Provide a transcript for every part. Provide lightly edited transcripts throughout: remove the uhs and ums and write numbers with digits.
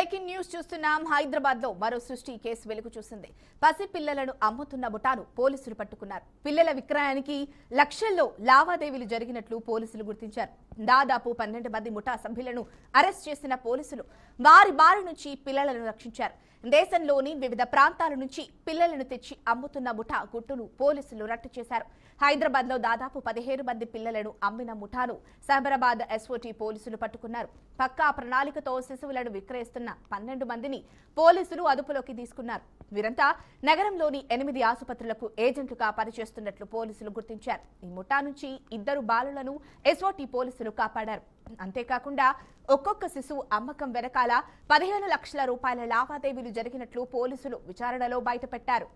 Breaking news చూస్తున్నాం. హైదరాబాద్ లో మరో సృష్టి కేసు వెలుగు చూసింది. పసి పిల్లలను అమ్ముతున్న ముఠాను పోలీసులు పట్టుకున్నారు. పిల్లల విక్రయానికి లక్షల్లో లావాదేవీలు జరిగినట్లు పోలీసులు గుర్తించారు. దాదాపు 12 మంది ముఠా సభ్యులను అరెస్ట్ చేసిన పోలీసులు వారి బారి నుంచి పిల్లలను రక్షించారు. దేశంలోని వివిధ ప్రాంతాల నుంచి పిల్లలను తెచ్చి అమ్ముతున్న ముఠా గుట్టును పోలీసులు రట్టు చేశారు. హైదరాబాద్ లో దాదాపు 17 మంది పిల్లలను అమ్మిన ముఠాను సైబరాబాద్ ఎస్ఓటీ పోలీసులు పట్టుకున్నారు. పక్కా ప్రణాళికతో శిశువులను విక్రయిస్తున్న 12 మందిని పోలీసులు అదుపులోకి తీసుకున్నారు. వీరంతా నగరంలోని 8 ఆసుపత్రులకు ఏజెంట్లుగా పనిచేస్తున్నట్లు పోలీసులు గుర్తించారు. ఈ ముఠా నుంచి 2 బాలులను ఎస్ఓటీ పోలీసులు కాపాడారు. అంతేకాకుండా ఒక్కొక్క శిశువు అమ్మకం వెనకాల 15 లక్షల రూపాయల లావాదేవీలు జరిగినట్లు పోలీసులు విచారణలో బయటపెట్టారు.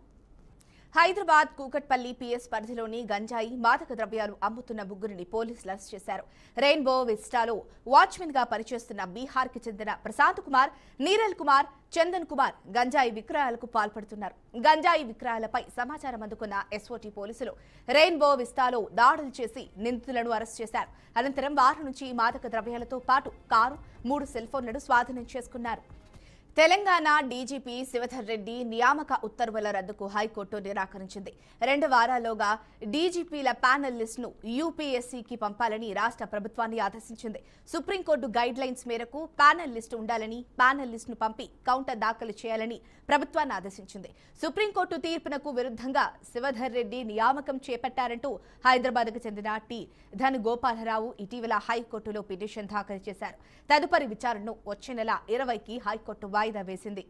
హైదరాబాద్ కూకట్పల్లి పిఎస్ పరిధిలోని గంజాయి మాదక ద్రవ్యాలు అమ్ముతున్న ముగ్గురిని పోలీసులు అరెస్ట్ చేశారు. రెయిన్బో విస్టాలో వాచ్మెన్ గా పనిచేస్తున్న బీహార్ కి చెందిన ప్రశాంత్ కుమార్, నీరల్ కుమార్, చందన్ కుమార్ గంజాయి విక్రయాలకు పాల్పడుతున్నారు. గంజాయి విక్రయాలపై సమాచారం అందుకున్న ఎస్ఓటీ పోలీసులు రెయిన్బో విస్టాలో దాడులు చేసి నిందితులను అరెస్ట్ చేశారు. అనంతరం వారి నుంచి మాదక ద్రవ్యాలతో పాటు కారు, 3 సెల్ ఫోన్లను స్వాధీనం చేసుకున్నారు. తెలంగాణ డీజీపీ శివధర్ రెడ్డి నియామక ఉత్తర్వుల రద్దుకు హైకోర్టు నిరాకరించింది. 2 వారాల్లోగా డీజీపీల ప్యానెల్ లిస్టును యూపీఎస్సీకి పంపాలని రాష్ట్ర ప్రభుత్వాన్ని ఆదేశించింది. సుప్రీంకోర్టు గైడ్ లైన్స్ మేరకు ప్యానెల్ లిస్టు ఉండాలని, ప్యానెల్ లిస్టును పంపి కౌంటర్ దాఖలు చేయాలని ప్రభుత్వాన్ని ఆదేశించింది. సుప్రీంకోర్టు తీర్పునకు విరుద్ధంగా శివధర్ రెడ్డి నియామకం చేపట్టారంటూ హైదరాబాద్కు చెందిన టి ధన్ గోపాలరావు ఇటీవల హైకోర్టులో పిటిషన్ దాఖలు చేశారు. తదుపరి విచారణను వచ్చే నెల 20కి హైకోర్టు వాయిదా వేసింది.